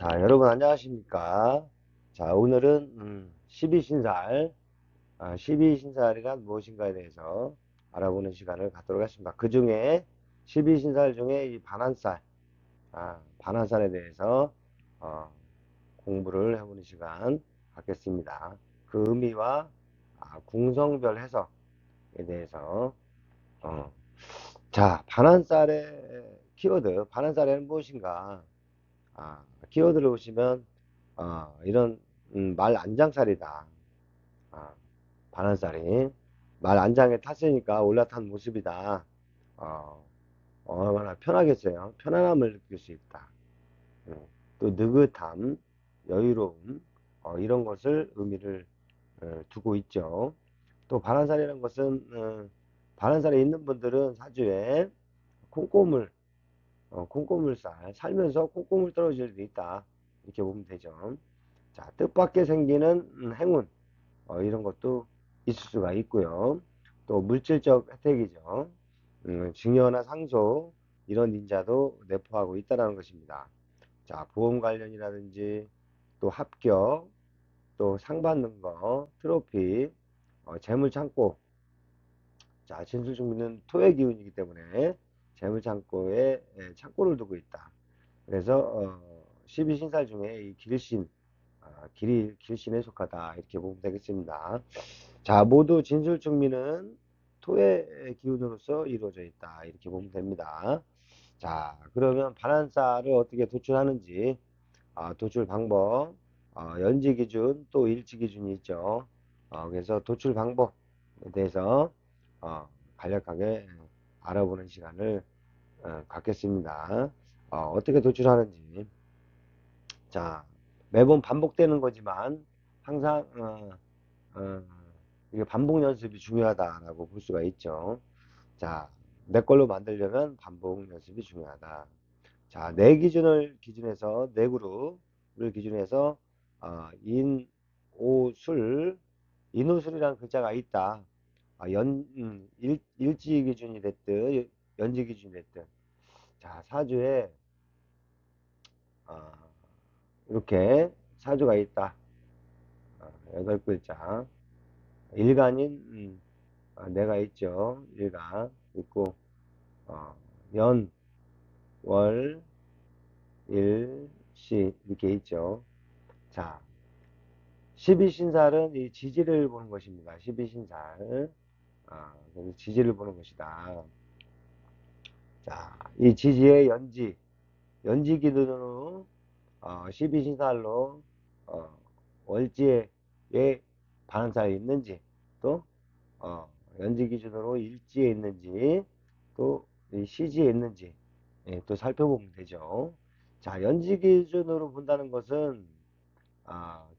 자, 여러분 안녕하십니까? 자, 오늘은 12신살, 12신살이란 무엇인가에 대해서 알아보는 시간을 갖도록 하겠습니다. 그 중에 12신살 중에 이 반환살, 반환살에 대해서 어, 공부를 해보는 시간 갖겠습니다. 그 의미와 궁성별 해석에 대해서 어, 자, 반환살의 키워드, 반환살에는 무엇인가? 키워드를 보시면 이런 말 안장살이다. 아, 반환살이 말 안장에 탔으니까 올라탄 모습이다. 어, 얼마나 편하겠어요. 편안함을 느낄 수 있다. 음, 또 느긋함, 여유로움 이런 것을 의미를 두고 있죠. 또 반환살이라는 것은 반환살에 있는 분들은 사주에 콩고물 콩고물 살면서 콩고물 떨어질 수 있다. 이렇게 보면 되죠. 자, 뜻밖의 생기는 행운 이런 것도 있을 수가 있고요. 또 물질적 혜택이죠. 증여나 상속 이런 인자도 내포하고 있다는 것입니다. 자, 보험 관련이라든지 또 합격, 또 상 받는 거, 트로피, 재물 창고. 자, 진술중비는 토의 기운이기 때문에 재물 창고에 창고를 두고 있다. 그래서 12신살 중에 이 길신, 길신에 속하다 이렇게 보면 되겠습니다. 자, 모두 진술증미는 토의 기운으로서 이루어져 있다 이렇게 보면 됩니다. 자, 그러면 반환사를 어떻게 도출하는지 도출 방법, 연지 기준 또 일치 기준이 있죠. 그래서 도출 방법에 대해서 간략하게 알아보는 시간을 갖겠습니다. 어떻게 도출하는지. 자, 매번 반복되는 거지만 항상 어, 이게 반복 연습이 중요하다라고 볼 수가 있죠. 자, 내 걸로 만들려면 반복 연습이 중요하다. 자, 내 기준해서 네 그룹을 기준해서 인, 오, 술, 인오술이라는 글자가 있다. 일지 기준이 됐든 연지 기준이 됐든 자, 사주에 어, 이렇게 사주가 있다. 여덟 글자. 일간인 내가 있죠. 일간 있고 어, 연, 월, 일, 시 이렇게 있죠. 자, 12신살은 이 지지를 보는 것입니다. 12신살. 지지를 보는 것이다. 자, 이 지지의 연지 기준으로 12신살로 월지에 반환살이 있는지 또 연지 기준으로 일지에 있는지 또 시지에 있는지 또 살펴보면 되죠. 자, 연지 기준으로 본다는 것은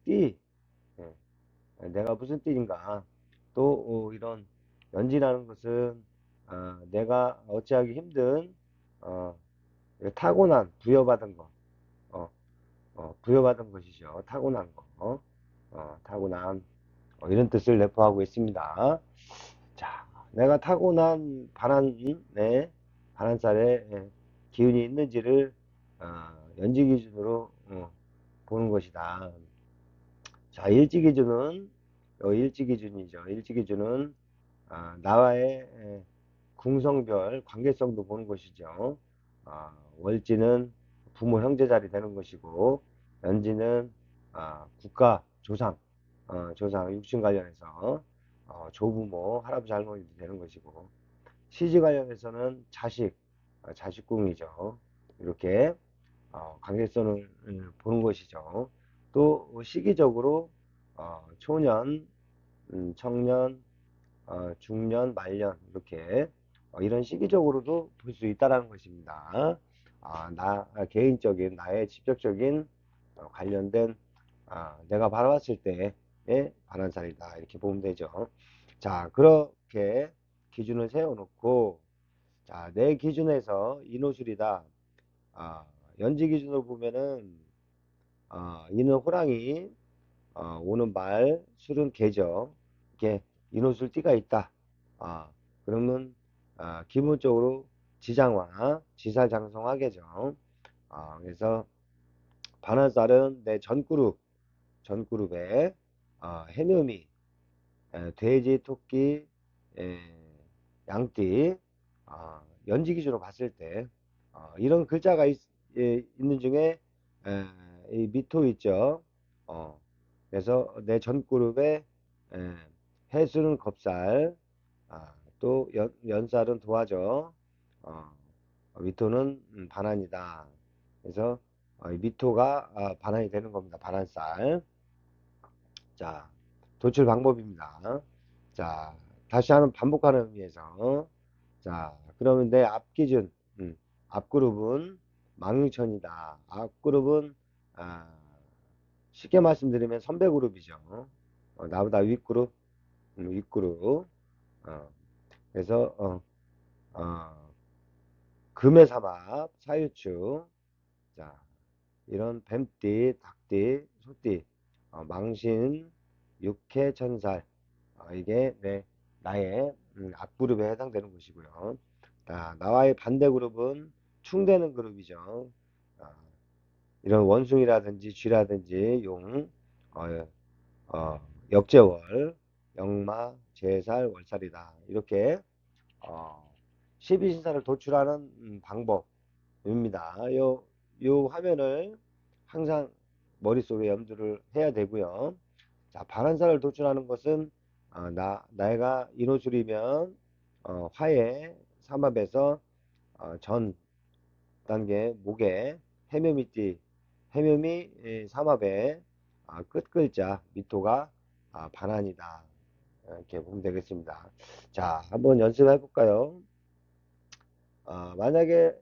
띠 내가 무슨 띠인가 또 이런 연지라는 것은 내가 어찌하기 힘든 어, 타고난 부여받은 거 부여받은 것이죠. 타고난 거 타고난 이런 뜻을 내포하고 있습니다. 자, 내가 타고난 반환살에 기운이 있는지를 연지 기준으로 보는 것이다. 자, 일지 기준은 일지 기준이죠. 일지 기준은 나와의 궁성별 관계성도 보는 것이죠. 월지는 부모 형제 자리 되는 것이고 연지는 국가 조상 조상 육신 관련해서 조부모 할아버지 할머니도 되는 것이고 시지 관련해서는 자식궁이죠. 이렇게 관계성을 보는 것이죠. 또 시기적으로 초년, 청년, 중년, 말년 이렇게 이런 시기적으로도 볼 수 있다는 것입니다. 개인적인 나의 직접적인 관련된 내가 바라봤을 때의 반환살이다 이렇게 보면 되죠. 자, 그렇게 기준을 세워놓고 자, 내 기준에서 인호술이다. 아, 연지 기준으로 보면은 이는 호랑이, 오는 말, 술은 개죠. 이렇게 인호술 띠가 있다. 그러면 기본적으로 지장화, 지사장성하게죠. 그래서 반환살은 내 전그룹에 해묘미, 돼지, 토끼, 에, 양띠, 연지 기준으로 봤을 때 이런 글자가 있는 중에 이 미토 있죠. 어, 그래서 내 전그룹에 에, 해수는 겁살, 또 연살은 도화죠. 어, 미토는 반환이다. 그래서 이 미토가 반환이 되는 겁니다. 반환살. 자, 도출 방법입니다. 자, 다시 한번 반복하는 의미에서. 자, 그러면 내 앞 기준, 앞그룹은 망유천이다. 앞그룹은, 아, 쉽게 말씀드리면 선배그룹이죠. 나보다 윗그룹, 윗그룹. 어, 그래서, 어, 금의 삼합, 사유축. 자, 이런 뱀띠, 닭띠, 소띠, 망신, 육해, 천살. 이게 나의 앞그룹에 해당되는 것이고요. 나와의 반대 그룹은 충되는 그룹이죠. 아, 이런 원숭이라든지 쥐라든지 용, 어, 역제월, 역마, 제살, 월살이다. 이렇게 12신사를 도출하는 방법입니다. 요 화면을 항상 머릿속에 염두를 해야 되고요. 자, 반환사를 도출하는 것은 내가 인호술이면 화의 삼합에서 전 단계 목에 해묘미띠 해묘미 삼합의 끝 글자 미토가 반환이다. 이렇게 보면 되겠습니다. 자, 한번 연습해 볼까요? 만약에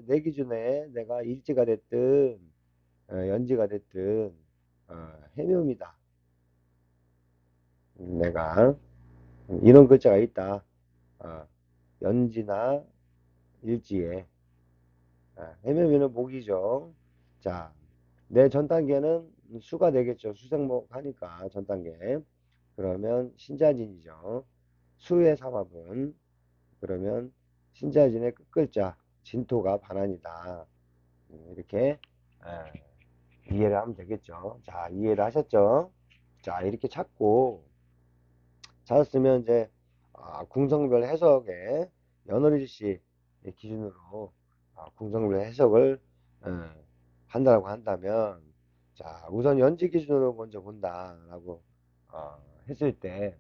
내 기준에 내가 일지가 됐든 연지가 됐든 해묘미다. 내가 이런 글자가 있다. 어, 연지나 일지에 해묘미는 목이죠. 자, 내 전 단계는 수가 되겠죠. 수생목 하니까 전 단계. 그러면 신자진이죠. 수의 삼합은 그러면 신자진의 끝글자 진토가 반환이다. 이렇게 이해를 하면 되겠죠. 자, 이해를 하셨죠? 자, 이렇게 찾았으면 이제 궁성별 해석에 연월일시 기준으로 궁성별 해석을 한다고 한다면, 자, 우선 연지 기준으로 먼저 본다라고 했을 때,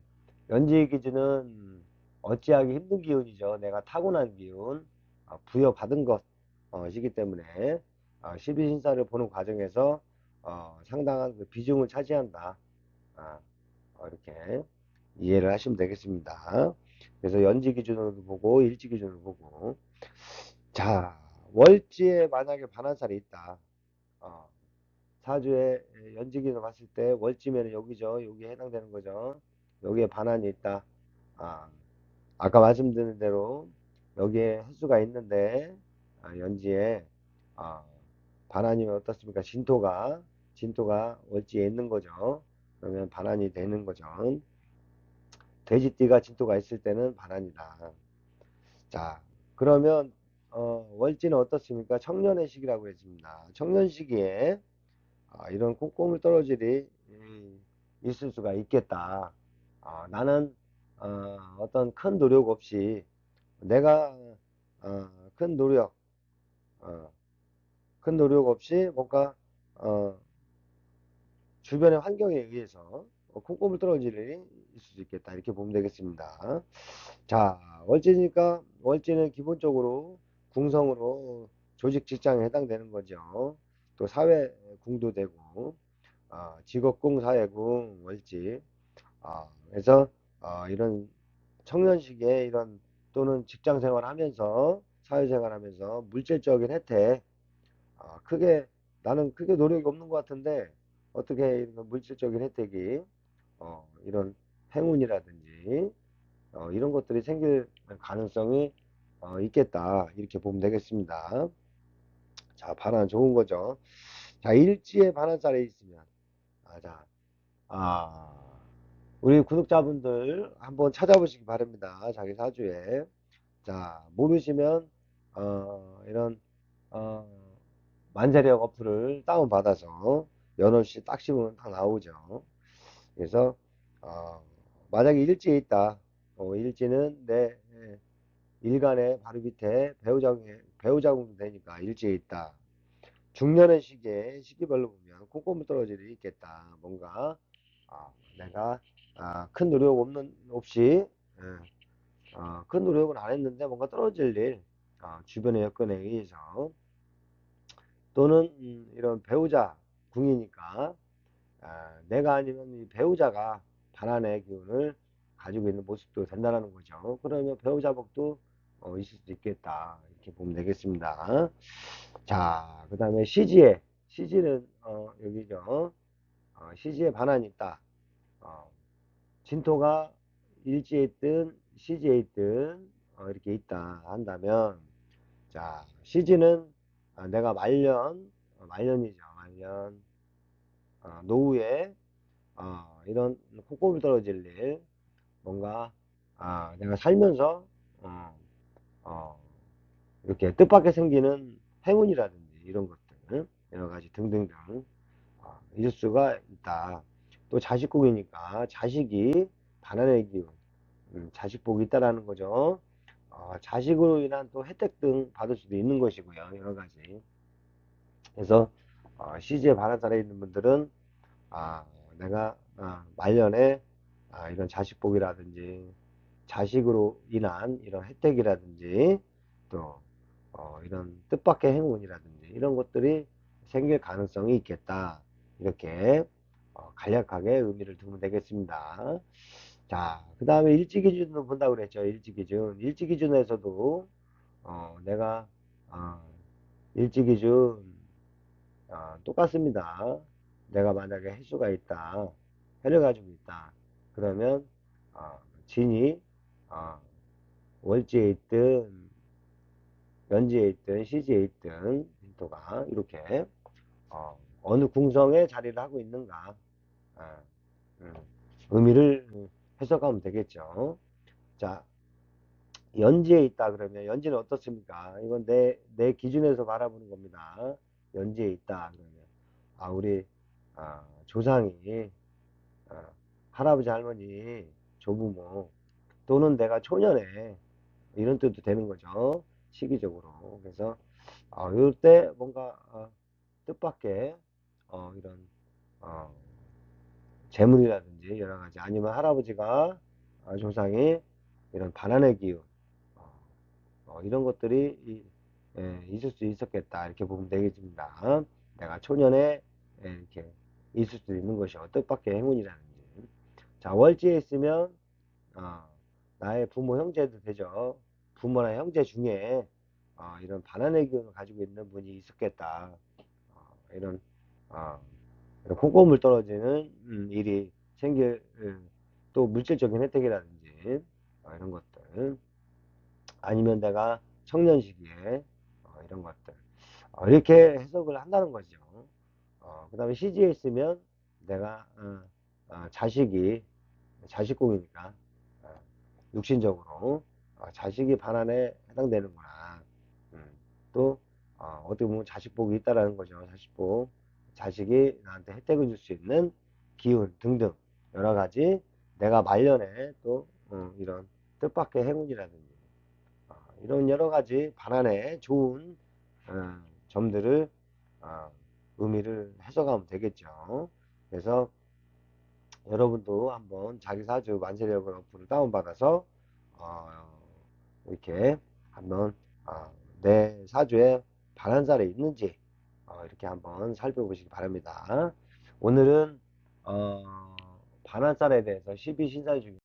연지 기준은 어찌하기 힘든 기운이죠. 내가 타고난 기운, 부여받은 것이기 때문에 12신사를 보는 과정에서 상당한 그 비중을 차지한다. 아, 이렇게 이해를 하시면 되겠습니다. 그래서 연지 기준으로도 보고 일지 기준으로 보고, 자, 월지에 만약에 반환살이 있다. 어, 사주에 연지 기준으로 봤을 때 월지면 여기죠. 여기에 해당되는 거죠. 여기에 반환이 있다. 아, 아까 말씀드린 대로 여기에 횟수가 있는데 연지에 아, 반환이면 어떻습니까? 진토가 월지에 있는 거죠. 그러면 반환이 되는 거죠. 돼지띠가 진토가 있을 때는 반환이다. 자, 그러면 월지는 어떻습니까? 청년의 시기라고 했습니다. 청년 시기에 이런 콩고물 떨어질이 있을 수가 있겠다. 나는 어떤 큰 노력 없이 내가 어, 큰 노력 어, 큰 노력 없이 뭔가 어, 주변의 환경에 의해서 콩고물 떨어질 일이 있을 수 있겠다. 이렇게 보면 되겠습니다. 자, 월지니까 월지는 기본적으로 궁성으로 조직 직장에 해당되는 거죠. 또 사회 궁도 되고 직업궁, 사회궁, 월지. 그래서 이런 청년시기에 이런 또는 직장 생활하면서 사회생활하면서 물질적인 혜택 크게 나는 크게 노력이 없는 것 같은데 어떻게 이런 물질적인 혜택이 이런 행운이라든지 이런 것들이 생길 가능성이 있겠다. 이렇게 보면 되겠습니다. 자, 반환 좋은 거죠. 자, 일지에 반환살에 있으면, 자, 아, 우리 구독자분들 한번 찾아보시기 바랍니다. 자기 사주에. 자, 모르시면, 이런, 어, 만세력 어플을 다운받아서 연월시 딱 씹으면 딱 나오죠. 그래서 만약에 일지에 있다. 일지는 내 일간의 바로 밑에 배우자궁도 되니까 일지에 있다. 중년의 시기에 시기별로 보면 꼼꼼히 떨어질 일이 있겠다. 뭔가 내가 큰 노력 없이 큰 노력은 안 했는데 뭔가 떨어질 일, 주변의 여건에 의해서 또는 이런 배우자 궁이니까 내가 아니면 이 배우자가 반환의 기운을 가지고 있는 모습도 된다는 거죠. 그러면 배우자 복도 있을 수도 있겠다. 이렇게 보면 되겠습니다. 자, 그 다음에 시지는 여기죠. 시지에 반환이 있다. 어, 진토가 일지에 있든 시지에 있든 이렇게 있다 한다면, 자, 시지는 내가 말년이죠. 말년, 노후에 이런 콩고물 떨어질 일, 뭔가 내가 살면서 어, 어, 이렇게 뜻밖의 생기는 행운이라든지 이런 것들 여러 가지 등등등 있을 수가 있다. 또 자식국이니까 자식이 반환의 기운, 자식 복이 있다라는 거죠. 자식으로 인한 또 혜택 등 받을 수도 있는 것이고요. 여러 가지. 그래서 CG에 반환살에 있는 분들은 아, 내가 말년에 이런 자식복이라든지 자식으로 인한 이런 혜택이라든지 또 이런 뜻밖의 행운이라든지 이런 것들이 생길 가능성이 있겠다. 이렇게 간략하게 의미를 두면 되겠습니다. 자, 그 다음에 일지기준도 본다고 그랬죠. 일지기준. 일지기준에서도 내가 어, 일지기준 똑같습니다. 내가 만약에 횟수가 있다. 해를 가지고 있다. 그러면 진이 어, 월지에 있든 연지에 있든 시지에 있든 인토가 이렇게 어느 궁성에 자리를 하고 있는가 어, 음, 의미를 해석하면 되겠죠. 자, 연지에 있다 그러면 연지는 어떻습니까? 이건 내 기준에서 바라보는 겁니다. 연지에 있다 그러면 우리 조상이 아, 할아버지 할머니 조부모 또는 내가 초년에 이런 뜻도 되는 거죠. 시기적으로. 그래서 이럴 때 뭔가 뜻밖의 이런 어, 재물이라든지 여러 가지 아니면 할아버지가 조상이 이런 반환의 기운 이런 것들이 있을 수 있었겠다 이렇게 보면 되겠습니다. 내가 초년에 이렇게 있을 수 있는 것이 뜻밖의 행운이라든지 자 월지에 있으면 어, 나의 부모 형제도 되죠. 부모나 형제 중에 이런 반환의 기운을 가지고 있는 분이 있었겠다. 이런 이런 콩고물 떨어지는 일이 생길 또 물질적인 혜택이라든지 이런 것들 아니면 내가 청년 시기에 이런 것들 이렇게 해석을 한다는 거죠. 그 다음에 CG에 있으면 내가 자식공이니까 육신적으로 자식이 반환에 해당되는구나. 음, 또 어떻게 보면 자식복이 있다라는 거죠. 자식복, 자식이 나한테 혜택을 줄 수 있는 기운 등등 여러 가지 내가 말년에 또 이런 뜻밖의 행운이라든지 이런 여러 가지 반환에 좋은 점들을 어, 의미를 해석하면 되겠죠. 그래서 여러분도 한번 자기 사주 만세력을 어플을 다운받아서 어, 이렇게 한번 내 사주에 반환살이 있는지 이렇게 한번 살펴보시기 바랍니다. 오늘은 반환살에 대해서 12신사주